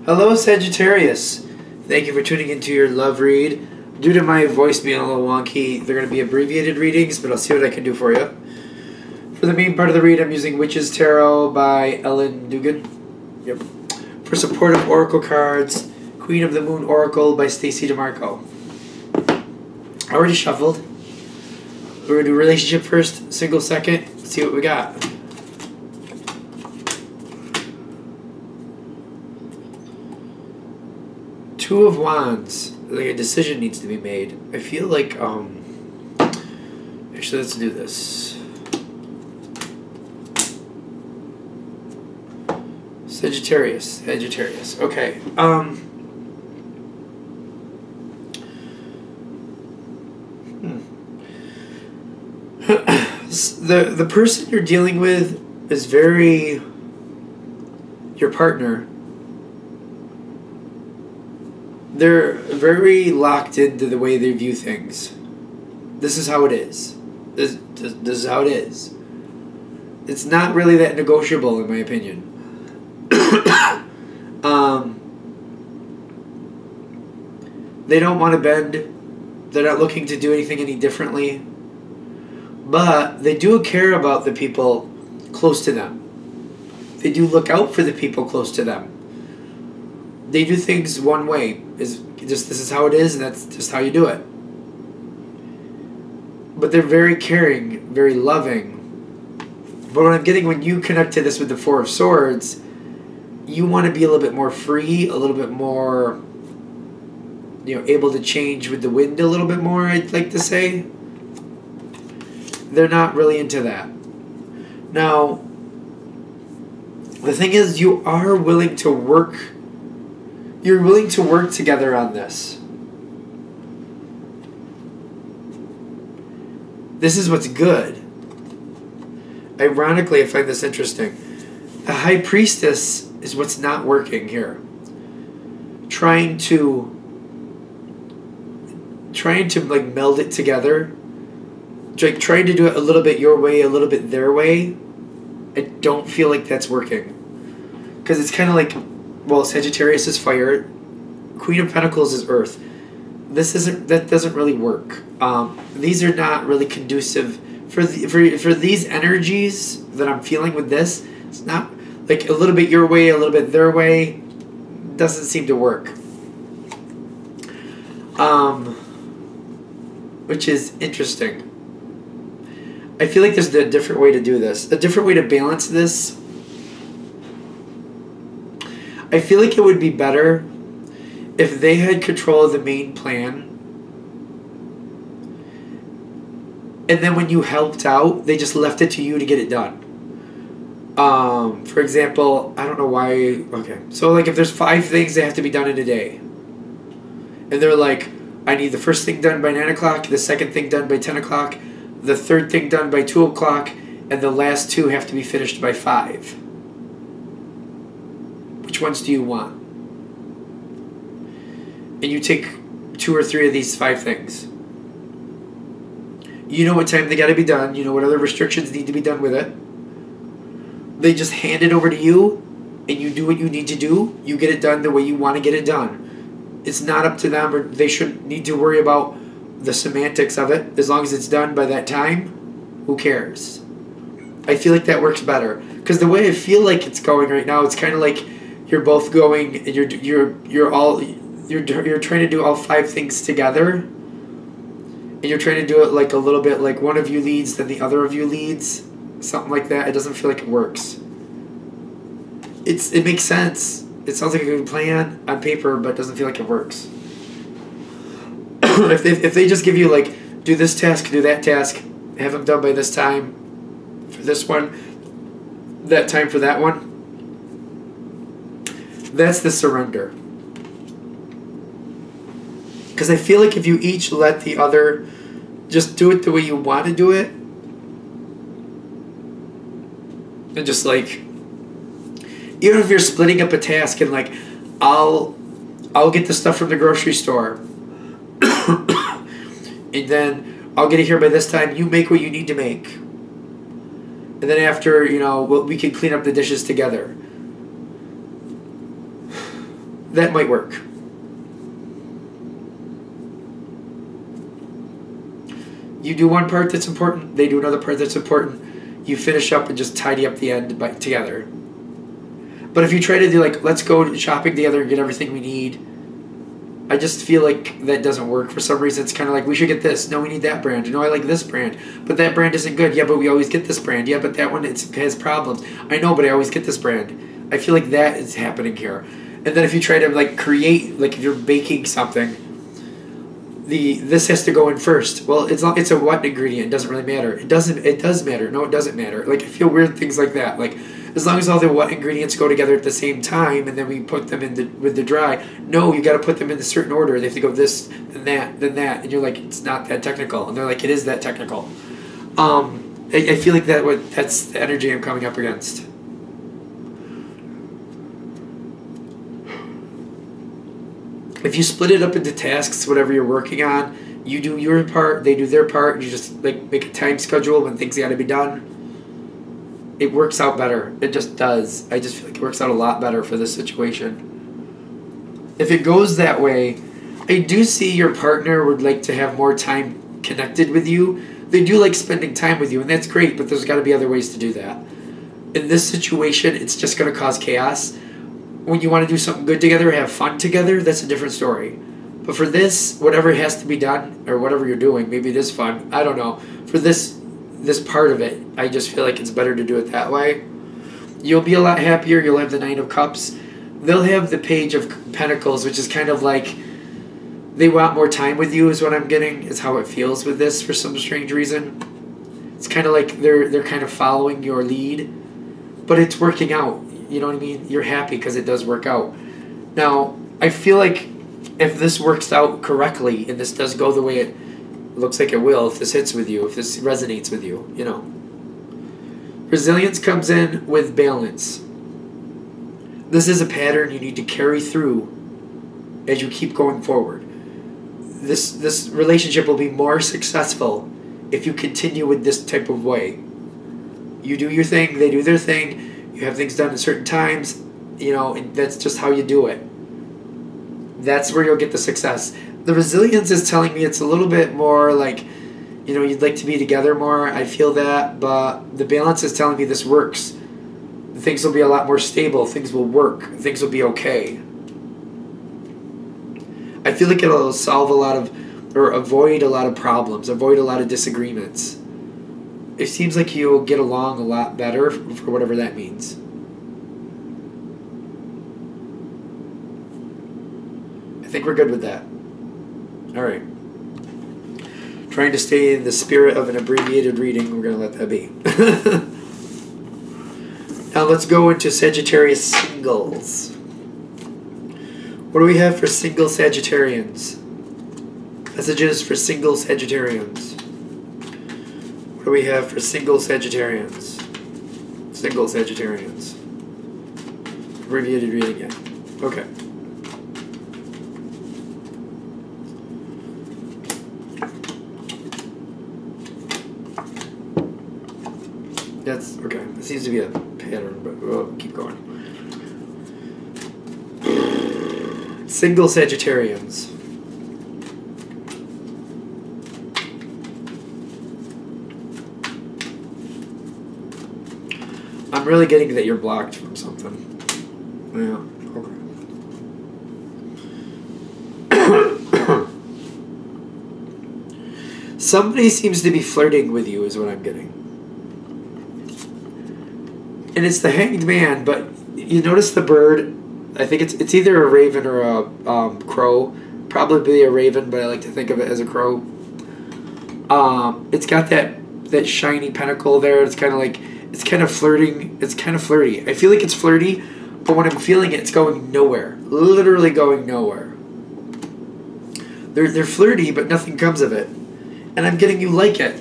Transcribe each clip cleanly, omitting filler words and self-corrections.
Hello, Sagittarius. Thank you for tuning into your love read. Due to my voice being a little wonky, they're going to be abbreviated readings, but I'll see what I can do for you. For the main part of the read, I'm using Witch's Tarot by Ellen Dugan. Yep. For supportive oracle cards, Queen of the Moon Oracle by Stacey DeMarco. I already shuffled. We're going to do relationship first, single second. Let's see what we got. Two of Wands. Like a decision needs to be made. I feel like, actually, let's do this. Sagittarius. Okay. The person you're dealing with is very, your partner, they're very locked into the way they view things. This is how it is. This is how it is. It's not really that negotiable, in my opinion. They don't want to bend. They're not looking to do anything any differently. But they do care about the people close to them. They do look out for the people close to them. They do things one way. Is just this is how it is, and that's just how you do it. But they're very caring, very loving. But what I'm getting when you connect to this with the Four of Swords, you want to be a little bit more free, a little bit more, able to change with the wind a little bit more, I'd like to say. They're not really into that. Now, the thing is, you are willing to work. You're willing to work together on this. This is what's good. Ironically, I find this interesting. The High Priestess is what's not working here. Trying to like meld it together. Like trying to do it a little bit your way, a little bit their way. I don't feel like that's working. Because it's kind of like, well, Sagittarius is fire. Queen of Pentacles is earth. That doesn't really work. These are not really conducive for these energies that I'm feeling with this. It's not like a little bit your way, a little bit their way. Doesn't seem to work. Which is interesting. I feel like there's a different way to do this. A different way to balance this. I feel like it would be better if they had control of the main plan. And then when you helped out, they just left it to you to get it done. For example, I don't know why. Okay. So like if there's 5 things that have to be done in a day. And they're like, I need the first thing done by 9 o'clock, the second thing done by 10 o'clock, the third thing done by 2 o'clock, and the last 2 have to be finished by 5. Which ones do you want? And you take 2 or 3 of these 5 things. You know what time they got to be done. You know what other restrictions need to be done with it. They just hand it over to you, and you do what you need to do. You get it done the way you want to get it done. It's not up to them, or they shouldn't need to worry about the semantics of it. As long as it's done by that time, who cares? I feel like that works better. Because the way I feel like it's going right now, it's kind of like you're both going, and you're trying to do all 5 things together, and you're trying to do it like a little bit like one of you leads, then the other of you leads, something like that. It doesn't feel like it works. It makes sense. It sounds like a good plan on paper, but it doesn't feel like it works. if they just give you like, do this task, do that task, have them done by this time for this one, that time for that one. That's the surrender. Because I feel like if you each let the other just do it the way you want to do it, and just like, even if you're splitting up a task and like, I'll get the stuff from the grocery store, and then I'll get it here by this time. You make what you need to make, and then after, we can clean up the dishes together. that might work. You do one part that's important, they do another part that's important. You finish up and just tidy up the end together. But if you try to do like, let's go shopping together and get everything we need, I just feel like that doesn't work. For some reason, it's kind of like, we should get this. No, we need that brand. No, I like this brand. But that brand isn't good. Yeah, but we always get this brand. Yeah, but that one has problems. I know, but I always get this brand. I feel like that is happening here. And then if you try to like create, like if you're baking something, this has to go in first. Well, it's a what ingredient. It doesn't really matter. It does matter. No, it doesn't matter. Like I feel weird things like that. Like as long as all the what ingredients go together at the same time, and then we put them in with the dry. No, you got to put them in a certain order. They have to go this, then that, and you're like, it's not that technical, and they're like, it is that technical. I feel like that's the energy I'm coming up against. If you split it up into tasks, whatever you're working on, you do your part, they do their part, and you just like make a time schedule when things got to be done. It works out better. It just does. I just feel like it works out a lot better for this situation. If it goes that way, I do see your partner would like to have more time connected with you. They do like spending time with you, and that's great, but there's got to be other ways to do that. In this situation, it's just going to cause chaos. When you want to do something good together, have fun together, that's a different story. But for this, whatever has to be done, or whatever you're doing, maybe it is fun, I don't know. For this part of it, I just feel like it's better to do it that way. You'll be a lot happier. You'll have the Nine of Cups. They'll have the Page of Pentacles, which is kind of like they want more time with you is what I'm getting, is how it feels with this for some strange reason. It's kind of like they're kind of following your lead, but it's working out. You know what I mean? You're happy because it does work out. Now, I feel like if this works out correctly and this does go the way it looks like it will, if this hits with you, if this resonates with you, you know. Resilience comes in with balance. This is a pattern you need to carry through as you keep going forward. This relationship will be more successful if you continue with this type of way. You do your thing, they do their thing, you have things done at certain times, you know, and that's just how you do it. That's where you'll get the success. The resilience is telling me it's a little bit more like, you know, you'd like to be together more. I feel that, but the balance is telling me this works. Things will be a lot more stable. Things will work. Things will be okay. I feel like it'll solve a lot of, or avoid a lot of problems, avoid a lot of disagreements. It seems like you'll get along a lot better for whatever that means. I think we're good with that. All right. Trying to stay in the spirit of an abbreviated reading, we're going to let that be. Now let's go into Sagittarius singles. What do we have for single Sagittarians? Messages for single Sagittarians. What do we have for single Sagittarians? Single Sagittarians. Abbreviated reading, yeah. Okay. That's okay. It seems to be a pattern, but we'll keep going. Single Sagittarians. I'm really getting that you're blocked from something. Yeah, okay. Somebody seems to be flirting with you is what I'm getting. And it's the Hanged Man, but you notice the bird. I think it's either a raven or a crow. Probably a raven, but I like to think of it as a crow. It's got that shiny pentacle there. It's kind of like, it's kind of flirting. It's kind of flirty. I feel like it's flirty, but when I'm feeling it, it's going nowhere. Literally going nowhere. They're flirty, but nothing comes of it. And I'm getting you like it.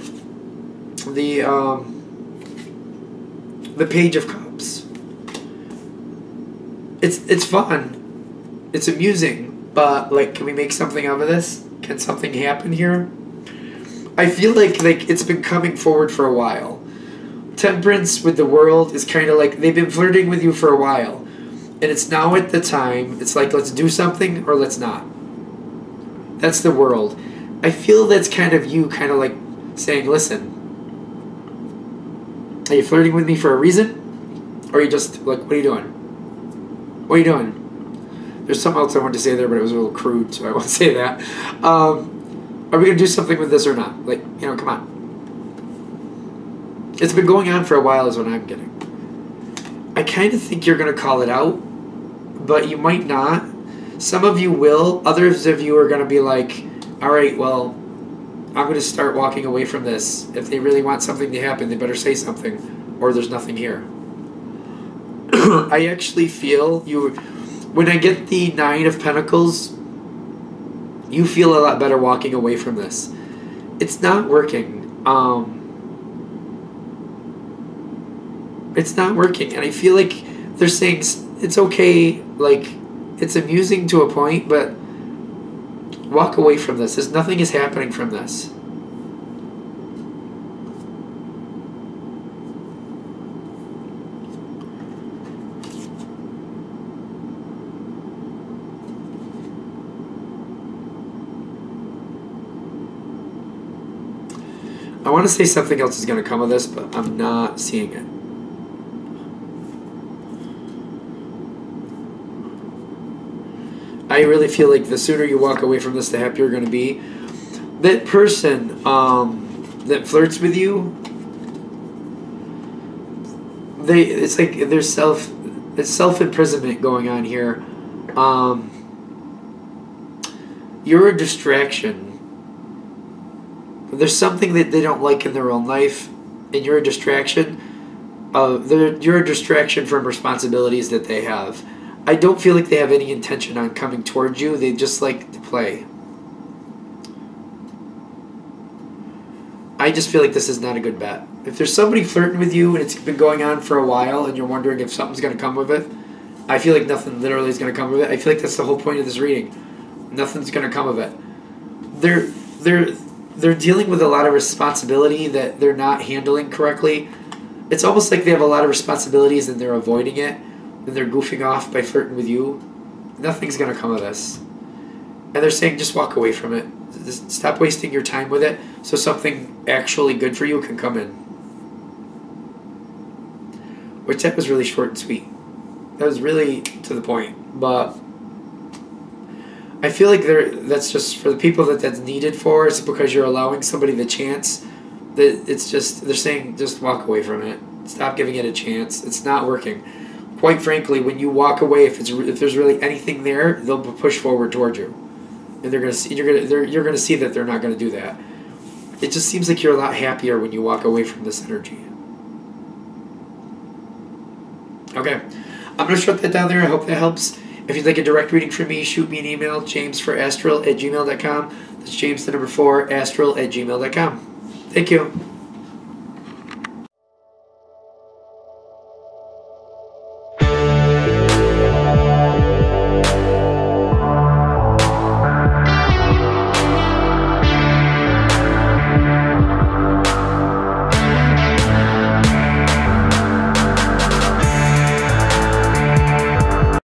The Page of Cups. It's fun. It's amusing, but like, can we make something out of this? Can something happen here? I feel like it's been coming forward for a while. Temperance with the World is kind of like they've been flirting with you for a while, And it's now at the time. It's like, let's do something or let's not. That's the world. I feel that's kind of you kind of like saying, listen, are you flirting with me for a reason? Or are you just like, what are you doing? What are you doing? There's something else I wanted to say there, but it was a little crude, so I won't say that. Are we going to do something with this or not? Like, you know, come on. It's been going on for a while is what I'm getting. I kind of think you're going to call it out, but you might not. Some of you will. Others of you are going to be like, all right, well, I'm going to start walking away from this. If they really want something to happen, they better say something, or there's nothing here. I actually feel you, when I get the 9 of Pentacles, you feel a lot better walking away from this. It's not working. It's not working, and I feel like they're saying it's okay, like, it's amusing to a point, but walk away from this. Nothing is happening from this. I want to say something else is going to come of this, but I'm not seeing it. I really feel like the sooner you walk away from this, the happier you're going to be. That person that flirts with you, it's like there's self-imprisonment going on here. You're a distraction. There's something that they don't like in their own life, and you're a distraction. You're a distraction from responsibilities that they have. I don't feel like they have any intention on coming towards you. They just like to play. I just feel like this is not a good bet. If there's somebody flirting with you and it's been going on for a while and you're wondering if something's going to come of it, I feel like nothing literally is going to come of it. I feel like that's the whole point of this reading. Nothing's going to come of it. They're dealing with a lot of responsibility that they're not handling correctly. It's almost like they have a lot of responsibilities and they're avoiding it. And they're goofing off by flirting with you. Nothing's going to come of this. And they're saying just walk away from it. Just stop wasting your time with it so something actually good for you can come in. Which that was really short and sweet. That was really to the point. But I feel like that's just for the people that's needed for. It's because you're allowing somebody the chance. That it's just, they're saying just walk away from it. Stop giving it a chance. It's not working. Quite frankly, when you walk away, if there's really anything there, they'll push forward toward you, and you're gonna see that they're not gonna do that. It just seems like you're a lot happier when you walk away from this energy. Okay, I'm gonna shut that down there. I hope that helps. If you'd like a direct reading from me, shoot me an email, james4astral@gmail.com. That's James the number 4 astral@gmail.com. Thank you.